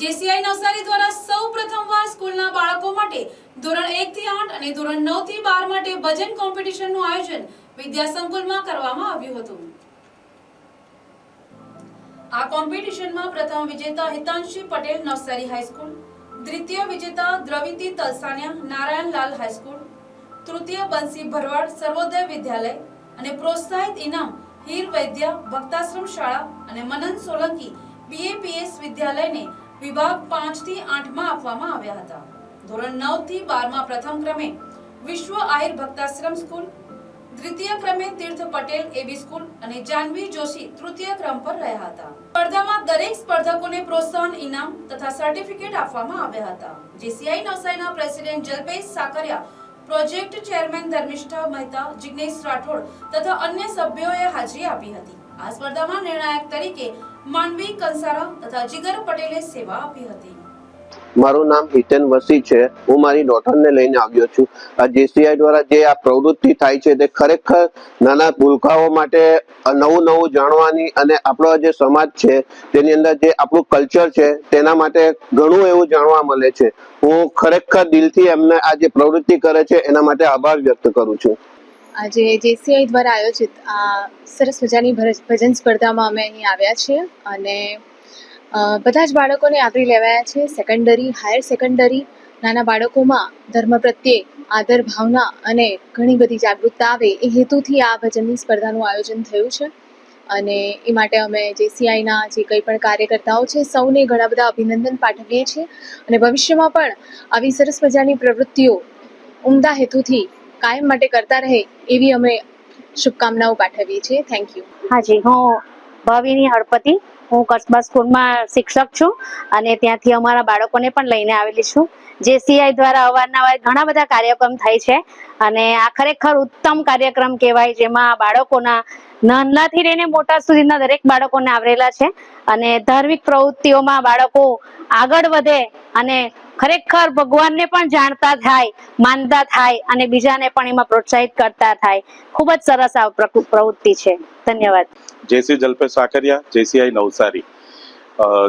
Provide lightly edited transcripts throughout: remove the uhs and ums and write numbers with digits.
JCI Navsari દ્વારા સૌ પ્રથમવાર સ્કૂલના બાળકો માટે ધોરણ 1 થી 8 અને ધોરણ 9 થી 12 માટે ભજન કોમ્પિટિશનનું આયોજન વિદ્યા સંકુલમાં કરવામાં આવ્યું હતું। આ કોમ્પિટિશનમાં પ્રથમ વિજેતા હિતાંશી પટેલ નવસારી હાઈસ્કૂલ, દ્વિતીય વિજેતા દ્રવિતી તલસાનિયા નારાયણલાલ હાઈસ્કૂલ, તૃતીય બંસી ભરવાડ સર્વોદય વિદ્યાલય અને પ્રોત્સાહિત ઇનામ હીર વૈદ્ય ભક્તાશ્રમ શાળા અને મનન સોલંકી બીએપીએસ વિદ્યાલયને વિભાગ 5 થી 8 માં આપવામાં આવ્યા હતા। ધોરણ 9 થી 12 માં પ્રથમ ક્રમે વિશ્વ આહિર ભક્તાશ્રમ સ્કૂલ, દ્વિતીય ક્રમે તીર્થ પટેલ એબી સ્કૂલ અને જાનવી જોશી તૃતીય ક્રમ પર રહ્યા હતા। સ્પર્ધામાં દરેક સ્પર્ધકોને પ્રોત્સાહન ઇનામ તથા સર્ટિફિકેટ આપવામાં આવ્યા હતા। જેસીઆઈ નવસારીના president Jalpesh Sakariya, project chairman Dharmishtha Mehta, Jignesh Rathod તથા અન્ય સભ્યોએ હાજરી આપી હતી। આ સ્પર્ધામાં નિર્ણાયક તરીકે માનવી કંસારા તથા જીગર પટેલે સેવા આપી હતી। મારું નામ હિતેન વસી છે। હું મારી ડોટરને લઈને આવ્યો છું। આ જેસીઆઈ દ્વારા જે આ પ્રવૃત્તિ થાય છે તે ખરેખર નાના ભૂલકાઓ માટે નવું જાણવાની અને આપણો જે સમાજ છે તેની અંદર જે આપણું કલ્ચર છે તેના માટે ઘણું એવું જાણવા મળે છે। હું ખરેખર દિલથી એમને આ જે પ્રવૃત્તિ કરે છે એના માટે આભાર વ્યક્ત કરું છું। આજે જેસીઆઈ દ્વારા આયોજિત આ સરસ મજાની ભજન સ્પર્ધામાં અમે અહીં આવ્યા છીએ અને બધા જ બાળકોને આવરી લેવાયા છે। સેકન્ડરી, હાયર સેકન્ડરી નાના બાળકોમાં ધર્મ પ્રત્યે આદર ભાવના અને ઘણી બધી જાગૃતતા આવે એ હેતુથી આ ભજનની સ્પર્ધાનું આયોજન થયું છે અને એ માટે અમે જેસીઆઈના જે કંઈ પણ કાર્યકર્તાઓ છે સૌને ઘણા બધા અભિનંદન પાઠવીએ છીએ અને ભવિષ્યમાં પણ આવી સરસ મજાની પ્રવૃત્તિઓ ઉમદા હેતુથી કાયમ માટે કરતા રહે એવી અમે શુભકામનાઓ પાઠવીએ છીએ। Thank you. હાજી, હું ભાવિની હળપતિ, હું કસ્બા સ્કૂલમાં શિક્ષક છું અને ત્યાંથી અમારા બાળકોને પણ લઈને આવેલી છું। જેસીઆઈ દ્વારા અવારનવાર ઘણા બધા કાર્યક્રમ થાય છે અને આ ખરેખર ઉત્તમ કાર્યક્રમ કહેવાય, જેમાં બાળકોના નાનાથી લઈને મોટા સુધીના દરેક બાળકોને આવરેલા છે અને ધાર્મિક પ્રવૃત્તિઓમાં બાળકો આગળ વધે અને ખરેખર ભગવાનને પણ જાણતા થાય, માનતા થાય અને બીજાને પણ એમાં પ્રોત્સાહિત કરતા થાય। ખૂબ જ સરસ આ પ્રવૃત્તિ છે। ધન્યવાદ। જેસી જલ્પેશ સાકરિયા, જેસીઆઈ નવસારી।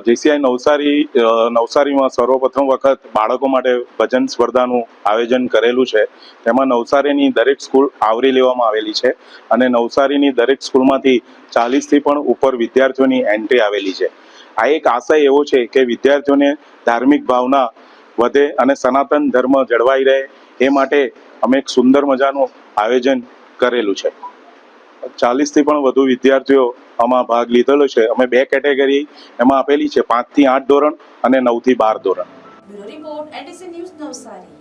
જેસીઆઈ નવસારીમાં સર્વપ્રથમ વખત બાળકો માટે ભજન સ્પર્ધાનું આયોજન કરેલું છે। તેમાં નવસારીની દરેક સ્કૂલ આવરી લેવામાં આવેલી છે અને નવસારીની દરેક સ્કૂલમાંથી 40થી પણ ઉપર વિદ્યાર્થીઓની એન્ટ્રી આવેલી છે। આ એક આશય એવો છે કે વિદ્યાર્થીઓને ધાર્મિક ભાવના વધે અને સનાતન ધર્મ જળવાઈ રહે એ માટે અમે એક સુંદર મજાનું આયોજન કરેલું છે। 40થી પણ વધુ વિદ્યાર્થીઓ આમાં ભાગ લીધેલો છે। અમે 2 કેટેગરી એમાં આપેલી છે, 5 થી 8 ધોરણ અને 9 થી 12 ધોરણ। Bureau report, NTC news Navsari.